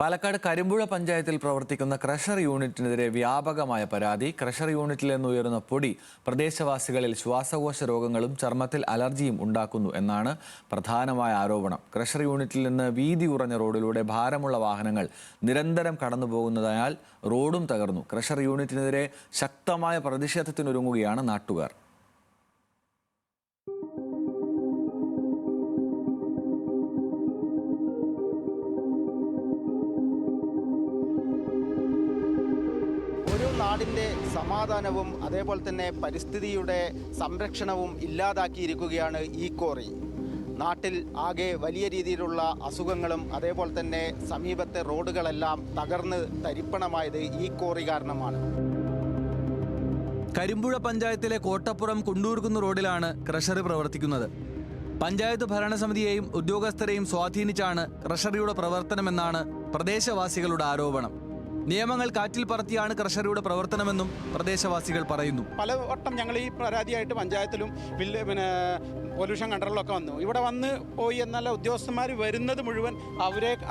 പാലക്കാട് കരിമ്പുഴ പഞ്ചായത്തിൽ പ്രവർത്തിക്കുന്ന ക്രഷർ യൂണിറ്റിനെതിരെ വ്യാപകമായ പരാതി. ക്രഷർ യൂണിറ്റിൽ നിന്ന് ഉയരുന്ന പൊടി പ്രദേശവാസികളിൽ ശ്വാസകോശ രോഗങ്ങളും ചർമ്മത്തിൽ അലർജിയും ഉണ്ടാക്കുന്നു എന്നാണ് പ്രധാനമായ ആരോപണം. ക്രഷർ യൂണിറ്റിൽ നിന്ന് വീതി കുറഞ്ഞ റോഡിലൂടെ ഭാരമുള്ള വാഹനങ്ങൾ നിരന്തരം കടന്നുപോകുന്നതിനാൽ റോഡും തകർന്നു. ക്രഷർ യൂണിറ്റിനെതിരെ ശക്തമായ പ്രതിഷേധത്തിനൊരുങ്ങുകയാണ് നാട്ടുകാർ. നാടിൻ്റെ സമാധാനവും അതേപോലെ തന്നെ പരിസ്ഥിതിയുടെ സംരക്ഷണവും ഇല്ലാതാക്കിയിരിക്കുകയാണ് ഈ ക്വാറി. നാട്ടിൽ ആകെ വലിയ രീതിയിലുള്ള അസുഖങ്ങളും അതേപോലെ തന്നെ സമീപത്തെ റോഡുകളെല്ലാം തകർന്ന് തരിപ്പണമായത് ഈ ക്വാറി കാരണമാണ്. കരിമ്പുഴ പഞ്ചായത്തിലെ കോട്ടപ്പുറം കുണ്ടൂർകുന്ന് റോഡിലാണ് ക്രഷർ പ്രവർത്തിക്കുന്നത്. പഞ്ചായത്ത് ഭരണസമിതിയെയും ഉദ്യോഗസ്ഥരെയും സ്വാധീനിച്ചാണ് ക്രഷറിയുടെ പ്രവർത്തനമെന്നാണ് പ്രദേശവാസികളുടെ ആരോപണം. നിയമങ്ങൾ കാറ്റിൽ പറത്തിയാണ് ക്രഷറിയുടെ പ്രവർത്തനമെന്നും പ്രദേശവാസികൾ പറയുന്നു. പലവട്ടം ഞങ്ങൾ ഈ പരാതിയായിട്ട് പഞ്ചായത്തിലും പൊല്യൂഷൻ കൺട്രോളിലൊക്കെ വന്നു. ഇവിടെ വന്ന് പോയി എന്നല്ല, ഉദ്യോഗസ്ഥന്മാർ വരുന്നത് മുഴുവൻ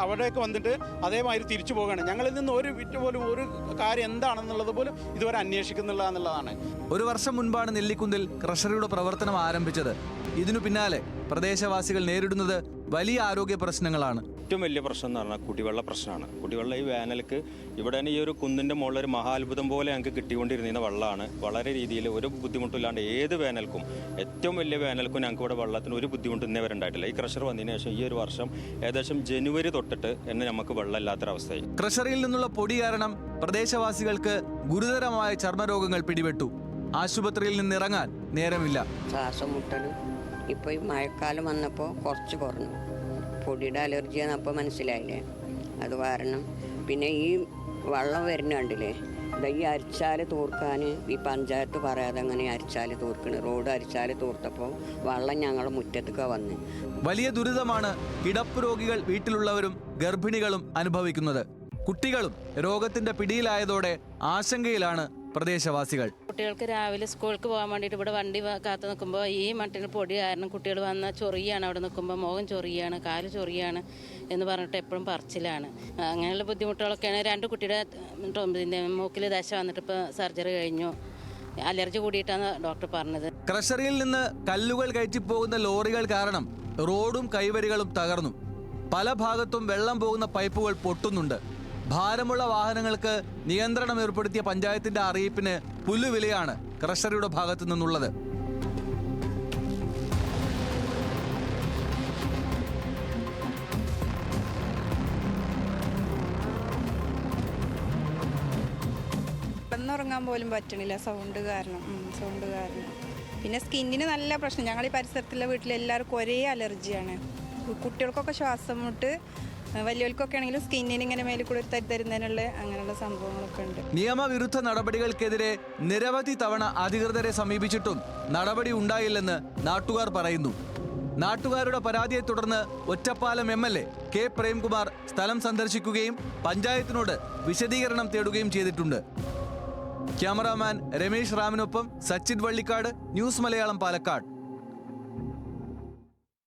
അവിടേക്ക് വന്നിട്ട് അതേമാതിരി തിരിച്ചു പോവുകയാണ്. ഞങ്ങളിൽ നിന്ന് ഒരു വിറ്റ് പോലും ഒരു കാര്യം എന്താണെന്നുള്ളത് പോലും ഇതുവരെ അന്വേഷിക്കുന്നില്ല എന്നുള്ളതാണ്. ഒരു വർഷം മുൻപാണ് നെല്ലിക്കുന്നിൽ ക്രഷറിയുടെ പ്രവർത്തനം ആരംഭിച്ചത്. ഇതിനു പിന്നാലെ പ്രദേശവാസികൾ നേരിടുന്നത് വലിയ ആരോഗ്യ പ്രശ്നങ്ങളാണ്. ഏറ്റവും വലിയ പ്രശ്നം എന്ന് പറഞ്ഞാൽ കുടിവെള്ള പ്രശ്നമാണ്. കുടിവെള്ളം ഈ വേനൽക്ക് ഇവിടെ തന്നെ ഈ ഒരു കുന്നിൻ്റെ മുകളിൽ ഒരു മഹാത്ഭുതം പോലെ ഞങ്ങൾക്ക് കിട്ടിക്കൊണ്ടിരുന്ന വെള്ളമാണ്. വളരെ രീതിയിൽ ഒരു ബുദ്ധിമുട്ടില്ലാണ്ട് ഏത് വേനൽക്കും, ഏറ്റവും വലിയ വേനൽക്കും ഞങ്ങൾക്ക് ഇവിടെ വെള്ളത്തിന് ഒരു ബുദ്ധിമുട്ട് ഇന്നേ വരെ ഉണ്ടായിട്ടില്ല. ഈ ക്രഷർ വന്നതിന് ശേഷം ഈ ഒരു വർഷം ഏകദേശം ജനുവരി തൊട്ടിട്ട് തന്നെ നമുക്ക് വെള്ളമില്ലാത്തൊരവസ്ഥയായി. ക്രഷറിൽ നിന്നുള്ള പൊടി കാരണം പ്രദേശവാസികൾക്ക് ഗുരുതരമായ ചർമ്മരോഗങ്ങൾ പിടിപെട്ടു. ആശുപത്രിയിൽ നിന്നിറങ്ങാൻ നേരമില്ല. ശ്വാസം മുട്ടലും ഇപ്പോൾ ഈ മഴക്കാലം വന്നപ്പോൾ കുറച്ച് കുറഞ്ഞു. പൊടിയുടെ അലർജിയാണ് അപ്പോൾ മനസ്സിലായില്ലേ. അത് കാരണം പിന്നെ ഈ വെള്ളം വരുന്ന കണ്ടില്ലേ, ഈ അരിച്ചാൽ തൂർക്കാൻ ഈ പഞ്ചായത്ത് പറയാതെ അങ്ങനെ അരിച്ചാൽ തൂർക്കണ്. റോഡ് അരിച്ചാൽ തൂർത്തപ്പോൾ വെള്ളം ഞങ്ങളുടെ മുറ്റത്തേക്ക് വന്ന് വലിയ ദുരിതമാണ് കിടപ്പ് രോഗികൾ, വീട്ടിലുള്ളവരും ഗർഭിണികളും അനുഭവിക്കുന്നത്. കുട്ടികളും രോഗത്തിന്റെ പിടിയിലായതോടെ ആശങ്കയിലാണ് പ്രദേശവാസികൾ. കുട്ടികൾക്ക് രാവിലെ സ്കൂൾക്ക് പോകാൻ വേണ്ടിയിട്ട് ഇവിടെ വണ്ടി കാത്തു നിൽക്കുമ്പോൾ ഈ മട്ടിൽ പൊടി കാരണം കുട്ടികൾ വന്നാൽ ചൊറിയാണ്. അവിടെ നിൽക്കുമ്പോൾ മുഖം ചൊറിയാണ്, കാല് ചൊറിയാണ് എന്ന് പറഞ്ഞിട്ട് എപ്പോഴും പറച്ചിലാണ്. അങ്ങനെയുള്ള ബുദ്ധിമുട്ടുകളൊക്കെയാണ്. 2 കുട്ടിയുടെ മൂക്കിൽ ദശ വന്നിട്ട് ഇപ്പോൾ സർജറി കഴിഞ്ഞു. അലർജി കൂടിയിട്ടാണ് ഡോക്ടർ പറഞ്ഞത്. ക്രഷറിയിൽ നിന്ന് കല്ലുകൾ കയറ്റിപ്പോകുന്ന ലോറികൾ കാരണം റോഡും കൈവരികളും തകർന്നു. പല ഭാഗത്തും വെള്ളം പോകുന്ന പൈപ്പുകൾ പൊട്ടുന്നുണ്ട്. ഭാരമുള്ള വാഹനങ്ങൾക്ക് നിയന്ത്രണം ഏർപ്പെടുത്തിയ പഞ്ചായത്തിന്റെ അറിയിപ്പിന് പുല്ലുവിലയാണ് ക്രഷറിയുടെ ഭാഗത്തു നിന്നുള്ളത്. കിടന്നുറങ്ങാൻ പോലും പറ്റണില്ല, സൗണ്ട് കാരണം. പിന്നെ സ്കിന്നിന് നല്ല പ്രശ്നം. ഞങ്ങൾ ഈ പരിസരത്തുള്ള വീട്ടിലെല്ലാവർക്കും ഒരേ അലർജിയാണ്. കുട്ടികൾക്കൊക്കെ ശ്വാസം മുട്ട്, വലിയവർക്കൊക്കെ ആണെങ്കിലും സ്കിന്നിന് ഇങ്ങനെ മേലിൽ കൂടെ തരുന്നതിനുള്ള അങ്ങനെയുള്ള സംഭവങ്ങളൊക്കെ ഉണ്ട്. നിയമവിരുദ്ധ നടപടികൾക്കെതിരെ നിരവധി തവണ അധികൃതരെ സമീപിച്ചിട്ടും നടപടി ഉണ്ടായില്ലെന്ന് നാട്ടുകാർ പറയുന്നു. നാട്ടുകാരുടെ പരാതിയെ തുടർന്ന് ഒറ്റപ്പാലം MLA K പ്രേംകുമാർ സ്ഥലം സന്ദർശിക്കുകയും പഞ്ചായത്തിനോട് വിശദീകരണം തേടുകയും ചെയ്തിട്ടുണ്ട്. ക്യാമറാമാൻ രമേശ് റാമിനൊപ്പം സച്ചിൻ വള്ളിക്കാട്, ന്യൂസ് മലയാളം, പാലക്കാട്.